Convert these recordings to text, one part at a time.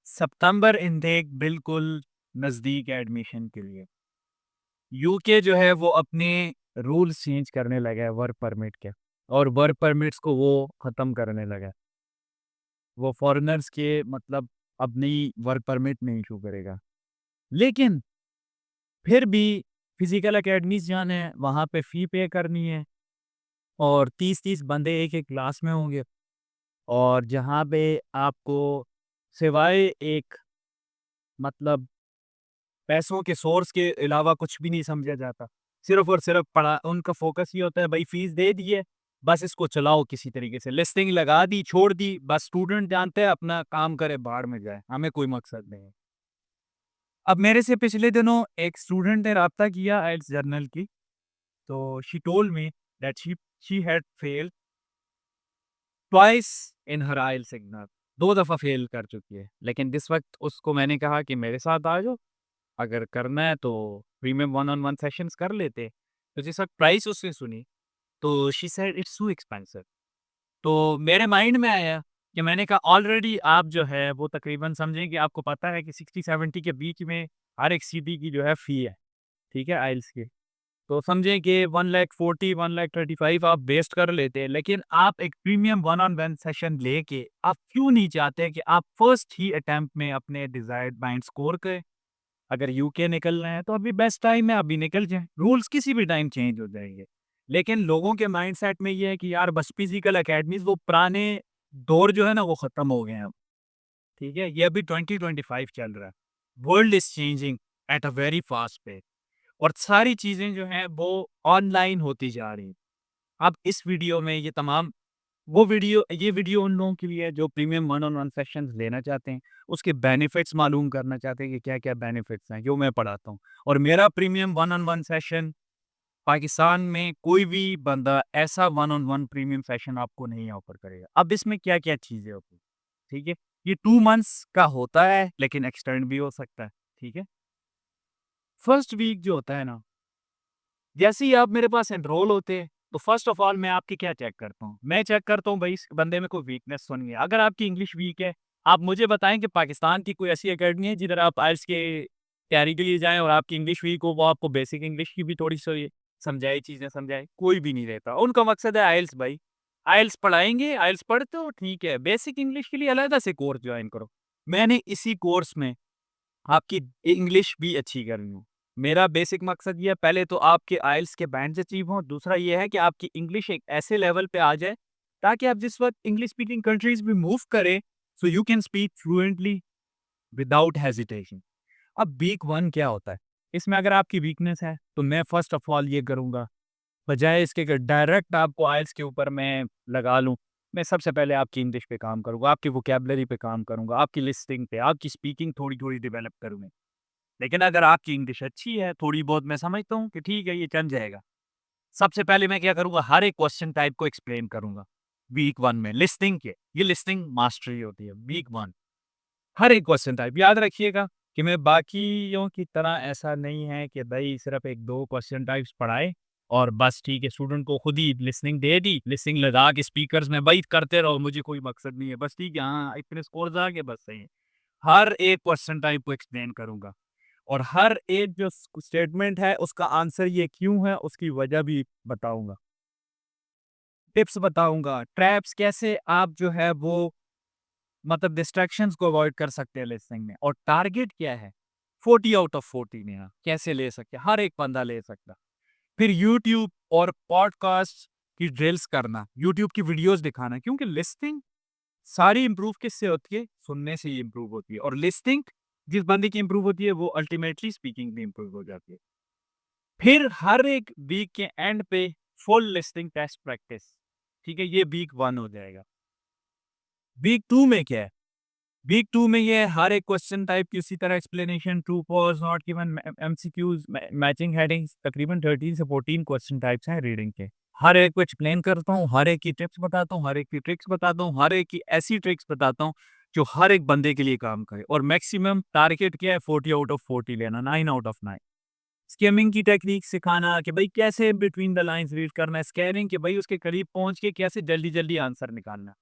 सितंबर intake बिल्कुल नज़दीक है एडमिशन के लिए। यूके जो है वो अपने रूल्स चेंज करने लगा है वर्क परमिट के और वर्क परमिट्स को वो ख़त्म करने लगा है। वो फॉरेनर्स के मतलब अपनी वर्क परमिट नहीं इशू करेगा। लेकिन फिर भी फिज़िकल अकेडमीज़ जाना है, वहाँ पे फ़ी पे करनी है और 30-30 बंदे एक-एक क्लास में होंगे और जहाँ पे आपको सिवाय एक मतलब पैसों के सोर्स के अलावा कुछ भी नहीं समझा जाता। सिर्फ़ और सिर्फ़ पढ़ा उनका फ़ोकस ये होता है भई फ़ीस दे दी है, बस इसको चलाओ किसी तरीके से। लिस्टिंग लगा दी, छोड़ दी, बस स्टूडेंट जानते हैं अपना काम करे भाड़ में जाए, हमें कोई मकसद नहीं है। अब मेरे से पिछले दिनों एक स्टूडेंट ने राब्ता किया आइल्स जर्नल की, तो she told me that she had failed twice in her IELTS exam. 2 दफ़ा फेल कर चुकी है। लेकिन जिस वक़्त उसको मैंने कहा कि मेरे साथ आ जाओ, अगर करना है तो premium one on one sessions कर लेते। तो जिस वक़्त प्राइस उसने सुनी, तो she said it's too expensive. तो मेरे माइंड में आया कि मैंने कहा ऑलरेडी आप जो है वो तकरीबन समझें कि आपको पता है कि 60-70 के बीच में हर एक सीटी की जो है फ़ी है, ठीक है, आइल्स की। तो समझें कि 1,40,000 1,35,000 आप वेस्ट कर लेते हैं, लेकिन आप एक premium one on one session लेके आप क्यों नहीं चाहते कि आप फर्स्ट ही अटेम्प्ट में अपने डिज़ायर्ड बाइंड स्कोर करें? अगर यूके निकलना है तो अभी बेस्ट टाइम है, अभी निकल जाएँ। रूल्स किसी भी टाइम चेंज हो जाएँगे। लेकिन लोगों के माइंडसेट में ये है कि यार बस फिज़िकल अकेडमीज़ वो पुराने दौर जो है ना वो ख़त्म हो गए हैं अब, ठीक है? ये अभी 2025 चल रहा है। World is changing at a very fast pace और सारी चीज़ें जो हैं वो ऑनलाइन होती जा रही हैं। अब इस वीडियो में ये वीडियो उन लोगों के लिए है जो premium one on one sessions लेना चाहते हैं, उसके बेनिफिट्स मालूम करना चाहते हैं कि क्या-क्या बेनिफिट्स हैं, जो मैं पढ़ाता हूँ। और मेरा premium one on one session Pakistan में कोई भी बंदा ऐसा one on one premium session आपको नहीं ऑफर करेगा। अब इसमें क्या-क्या चीज़ें होती हैं, ठीक है? ये 2 मंथ्स का होता है, लेकिन एक्सटेंड भी हो सकता है, ठीक है? फर्स्ट वीक जो होता है ना, जैसे ही आप मेरे पास एनरोल होते हैं, तो फर्स्ट ऑफ ऑल मैं आपकी क्या चेक करता हूँ? मैं चेक करता हूँ भई इस बंदे में कोई वीकनेस तो नहीं है। अगर आपकी इंग्लिश वीक है, आप मुझे बताएँ कि पाकिस्तान की कोई ऐसी अकेडमी है जिधर आप आइल्स के तैयारी के लिए जाएँ और आपकी इंग्लिश वीक हो, वो आपको बेसिक इंग्लिश की भी थोड़ी-सी समझाए चीज़ें समझाए? कोई भी नहीं रहता। उनका मकसद है आइल्स भाई। आइल्स पढ़ाएँगे, आइल्स पढ़ते हो ठीक है, बेसिक इंग्लिश के लिए अलग से कोर्स जॉइन करो। मैंने इसी कोर्स में आपकी इंग्लिश भी अच्छी करनी हो। मेरा बेसिक मकसद ये है पहले तो आपके आइल्स के बैंड्स अचीव हों, दूसरा ये है कि आपकी इंग्लिश एक ऐसे लेवल पे आ जाए ताकि आप जिस वक़्त इंग्लिश स्पीकिंग कंट्रीज़ में मूव करें, so you can speak fluently without hesitation. अब वीक 1 क्या होता है? इसमें अगर आपकी वीकनेस है, तो मैं फर्स्ट ऑफ ऑल ये करूँगा, बजाए इसके कि डायरेक्ट आपको आइल्स के ऊपर मैं लगा लूँ, मैं सबसे पहले आपकी इंग्लिश पे काम करूँगा, आपकी वोकैब्युलरी पे काम करूँगा, आपकी लिसनिंग पे, आपकी स्पीकिंग थोड़ी-थोड़ी डेवलप करूँगा। लेकिन अगर आपकी इंग्लिश अच्छी है, थोड़ी बहुत मैं समझता हूँ कि ठीक है ये चल जाएगा। सबसे पहले मैं क्या करूँगा हर एक क्वेश्चन टाइप को एक्सप्लेन करूँगा। वीक 1 में लिसनिंग के, ये लिसनिंग मास्टरी होती है वीक 1। हर एक क्वेश्चन टाइप याद रखिएगा कि मैं बाकियों की तरह ऐसा नहीं है कि भई सिर्फ़ 1-2 क्वेश्चन टाइप्स पढ़ाए और बस ठीक है स्टूडेंट को खुद ही लिसनिंग दे दी, लिसनिंग लगा के स्पीकर्स में वही करते रहो, मुझे कोई मकसद नहीं है। बस ठीक है, हाँ, इतने स्कोर्स आ गए बस सही है। हर एक क्वेश्चन टाइप को एक्सप्लेन करूँगा। और हर एक जो स्टेटमेंट है उसका आंसर ये क्यों है उसकी वजह भी बताऊँगा। टिप्स बताऊँगा, ट्रैप्स कैसे आप जो है वो मतलब डिस्ट्रैक्शंस को अवॉइड कर सकते हैं लिसनिंग में और टारगेट क्या है? 40 आउट ऑफ 40 लेना, कैसे ले सकते हैं? हर एक बंदा ले सकता है। फिर यूट्यूब और पॉडकास्ट की ड्रिल्स करना, यूट्यूब की वीडियोज़ दिखाना क्योंकि लिसनिंग सारी इम्प्रूव किससे होती है? सुनने से ही इम्प्रूव होती है और लिसनिंग जिस बंदे की इम्प्रूव होती है वो अल्टीमेटली स्पीकिंग भी इम्प्रूव हो जाती है। फिर हर एक वीक के एंड पे फुल लिसनिंग टेस्ट प्रैक्टिस, ठीक है? ये वीक 1 हो जाएगा। वीक 2 में क्या है? वीक 2 में ये हर एक क्वेश्चन टाइप की उसी तरह explanation, true, false, not given, MCQs, matching headings तकरीबन 13 से 14 क्वेश्चन टाइप्स हैं रीडिंग के। हर एक को एक्सप्लेन करता हूँ, हर एक की टिप्स बताता हूँ, हर एक की ट्रिक्स बताता हूँ, हर एक की ऐसी ट्रिक्स बताता हूँ जो हर एक बंदे के लिए काम करे और मैक्सिमम टारगेट क्या है 40 आउट ऑफ 40 लेना, 9 आउट ऑफ 9। स्किमिंग की टेक्निक सिखाना कि भाई कैसे बिटवीन द लाइन्स रीड करना है, स्कैनिंग कि भाई उसके करीब पहुँच के कैसे जल्दी-जल्दी आंसर निकालना।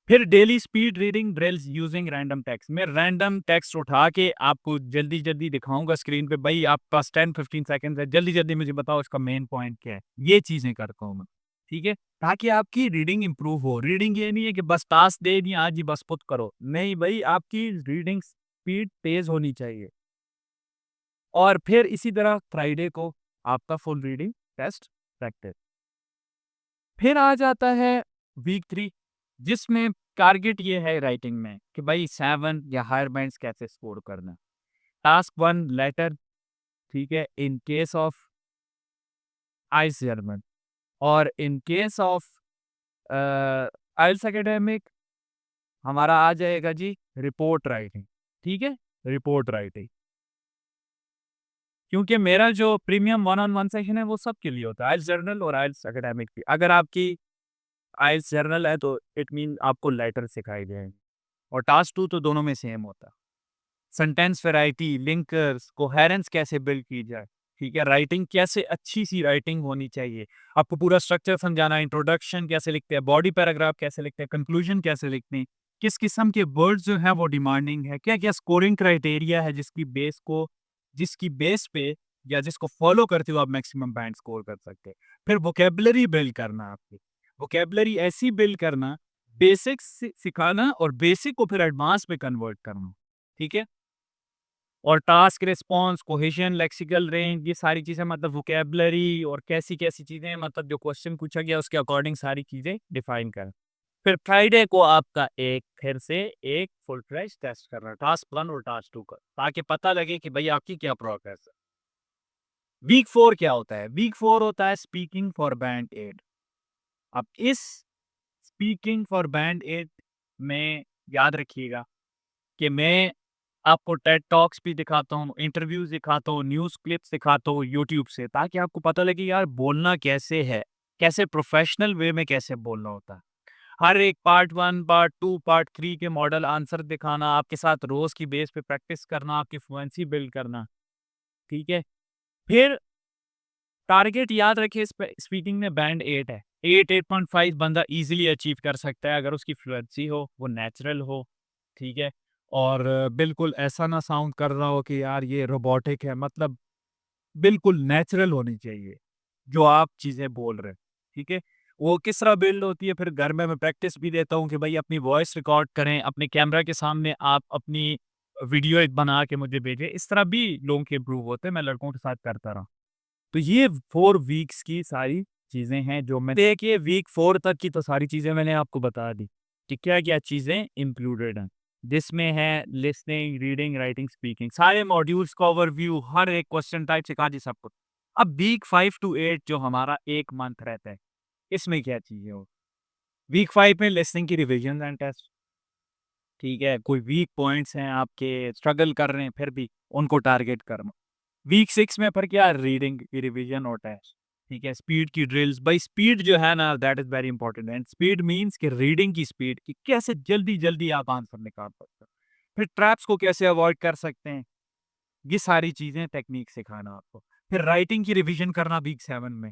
फिर daily speed reading drills using random text. मैं रैंडम टेक्स्ट उठा के आपको जल्दी-जल्दी दिखाऊँगा स्क्रीन पे, भई आपके पास 10-15 सेकंड्स है, जल्दी-जल्दी मुझे बताओ इसका मेन पॉइंट क्या है? ये चीज़ें करता हूँ मैं, ठीक है? ताकि आपकी रीडिंग इम्प्रूव हो। रीडिंग ये नहीं है कि बस टास्क दे दिया, आज ही बस पुट करो। नहीं भई, आपकी रीडिंग स्पीड तेज़ होनी चाहिए। और फिर इसी तरह फ्राइडे को आपका फुल रीडिंग टेस्ट प्रैक्टिस। फिर आ जाता है वीक 3, जिसमें टारगेट ये है राइटिंग में कि भाई 7 या हायर बैंड्स कैसे स्कोर करना। टास्क 1 लेटर, ठीक है, इन केस ऑफ आइल्स जर्मन। और in case of IELTS academic हमारा आ जाएगा जी रिपोर्ट राइटिंग, ठीक है, रिपोर्ट राइटिंग। क्योंकि मेरा जो premium one on one session है वो सबके लिए होता है, आइल्स जर्नल और आइल्स एकेडमिक भी। अगर आपकी आइल्स जर्नल है तो इट मीन आपको लेटर सिखाई जाएंगे, और टास्क 2 तो दोनों में सेम होता है। सेंटेंस वैरायटी, लिंकर्स, कोहेरेंस कैसे बिल्ड की जाए, ठीक है? राइटिंग कैसे अच्छी सी राइटिंग होनी चाहिए। आपको पूरा स्ट्रक्चर समझाना है, इंट्रोडक्शन कैसे लिखते हैं, बॉडी पैराग्राफ कैसे लिखते हैं, कंक्लूजन कैसे लिखते हैं, किस किस्म के वर्ड्स जो हैं वो डिमांडिंग है, क्या-क्या स्कोरिंग क्राइटेरिया है जिसकी बेस पे या जिसको फॉलो करते हुए आप मैक्सिमम बैंड स्कोर कर सकते हैं। फिर वोकैब्युलरी बिल्ड करना आपकी, वोकैब्युलरी ऐसी बिल्ड करना, बेसिक्स सिखाना और बेसिक को फिर एडवांस में कन्वर्ट करना, ठीक है? और task response, cohesion, lexical range, ये सारी चीज़ें मतलब वोकैब्युलरी और कैसी-कैसी चीज़ें मतलब जो क्वेश्चन पूछा गया उसके अकॉर्डिंग सारी चीज़ें डिफाइन करें। फिर फ्राइडे को आपका फिर से एक फुल फ्लेज टेस्ट करना, टास्क 1 और टास्क 2 का, ताकि पता लगे कि भई आपकी क्या प्रोग्रेस है। वीक 4 क्या होता है? वीक 4 होता है स्पीकिंग फॉर बैंड एड। अब इस स्पीकिंग फॉर बैंड एड में याद रखिएगा कि मैं आपको टेड टॉक्स भी दिखाता हूँ, इंटरव्यूज़ दिखाता हूँ, न्यूज़ क्लिप्स दिखाता हूँ यूट्यूब से, ताकि आपको पता लगे यार बोलना कैसे है, कैसे प्रोफेशनल वे में कैसे बोलना होता है। हर एक पार्ट 1, पार्ट 2, पार्ट 3 के मॉडल आंसर दिखाना, आपके साथ रोज़ की बेस पे प्रैक्टिस करना, आपकी फ्लुएंसी बिल्ड करना, ठीक है? फिर टारगेट याद रखिए, स्पीकिंग में बैंड 8 है। 8, 8.5 बंदा ईज़िली अचीव कर सकता है अगर उसकी फ्लुएंसी हो, वो नेचुरल हो, ठीक है? और बिल्कुल ऐसा ना साउंड कर रहा हो कि यार ये रोबोटिक है, मतलब बिल्कुल नेचुरल होनी चाहिए, जो आप चीज़ें बोल रहे हैं, ठीक है? वो किस तरह बिल्ड होती है, फिर घर में मैं प्रैक्टिस भी देता हूँ कि भाई अपनी वॉइस रिकॉर्ड करें, अपने कैमरा के सामने आप अपनी वीडियो एक बना के मुझे भेजें, इस तरह भी लोगों के इम्प्रूव होते हैं, मैं लड़कों के साथ करता रहा। तो ये 4 वीक्स की सारी चीज़ें हैं जो मैं देखिए वीक 4 तक की तो सारी चीज़ें मैंने आपको बता दी, कि क्या-क्या चीज़ें इंक्लूडेड हैं। जिसमें है लिसनिंग, रीडिंग, राइटिंग, स्पीकिंग, सारे मॉड्यूल्स का ओवरव्यू, हर एक क्वेश्चन टाइप सिखा दी सब कुछ। अब वीक 5 टू 8 जो हमारा 1 मंथ रहता है, इसमें क्या चीज़ें हो? वीक 5 में लिसनिंग की रिविजन एंड टेस्ट, ठीक है? कोई वीक पॉइंट्स हैं आपके, स्ट्रगल कर रहे हैं फिर भी, उनको टारगेट करना। वीक 6 में फिर क्या रीडिंग की रिवीजन होता है, ठीक है? स्पीड की ड्रिल्स, भाई स्पीड जो है ना that is very important, and speed means कि रीडिंग की स्पीड, कि कैसे जल्दी-जल्दी आप आंसर निकाल सकते हो। फिर ट्रैप्स को कैसे अवॉइड कर सकते हैं, ये सारी चीज़ें टेक्नीक सिखाना आपको। फिर राइटिंग की रिवीजन करना वीक 7 में।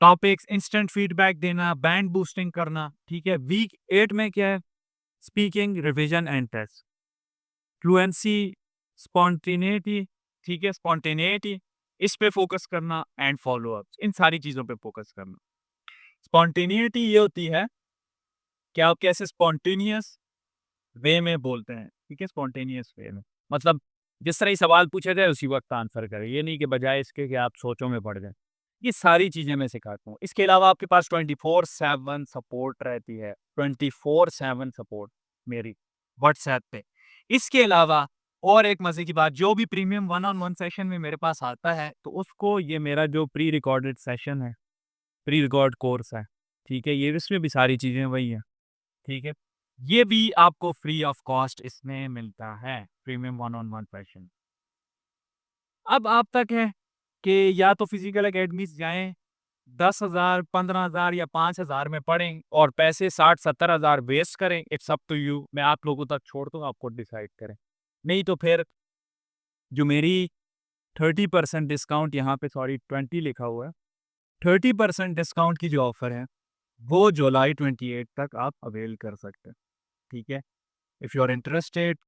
टॉपिक्स, इंस्टेंट फीडबैक देना, बैंड बूस्टिंग करना, ठीक है? वीक 8 में क्या है? Speaking, revision and test. Fluency, spontaneity, ठीक है? स्पॉन्टेनिटी, इस पे फ़ोकस करना एंड फ़ॉलो-अप्स, इन सारी चीज़ों पे फ़ोकस करना। स्पॉन्टेनिटी ये होती है कि आप कैसे स्पॉन्टेनियस वे में बोलते हैं, ठीक है? स्पॉन्टेनियस वे में। मतलब जिस तरह ही सवाल पूछा जाए उसी वक़्त आंसर करें, ये नहीं कि बजाय इसके कि आप सोचों में पड़ जाएँ। ये सारी चीज़ें मैं सिखाता हूँ। इसके अलावा आपके पास 24/7 सपोर्ट रहती है, 24/7 सपोर्ट मेरी व्हाट्सऐप पे। इसके अलावा और एक मज़े की बात, जो भी premium one on one session में मेरे पास आता है, तो उसको ये मेरा जो प्री रिकॉर्डेड सेशन है, प्री रिकॉर्ड कोर्स है, ठीक है? ये इसमें भी सारी चीज़ें वही हैं, ठीक है? ये भी आपको फ्री ऑफ कॉस्ट इसमें मिलता है, premium one on one session. अब आप तक है कि या तो फिज़िकल अकेडमीज़ जाएँ, 10,000, 15,000 या 5,000 में पढ़ें और पैसे 60-70 हज़ार वेस्ट करें, इट्स अप टू यू। मैं आप लोगों तक छोड़ दूँ, आप खुद डिसाइड करें। नहीं तो फिर जो मेरी 30% डिस्काउंट, यहाँ पे सॉरी 20 लिखा हुआ है, 30% डिस्काउंट की जो ऑफ़र है, वो जुलाई 28 तक आप अवेल कर सकते हैं, ठीक है? If you are interested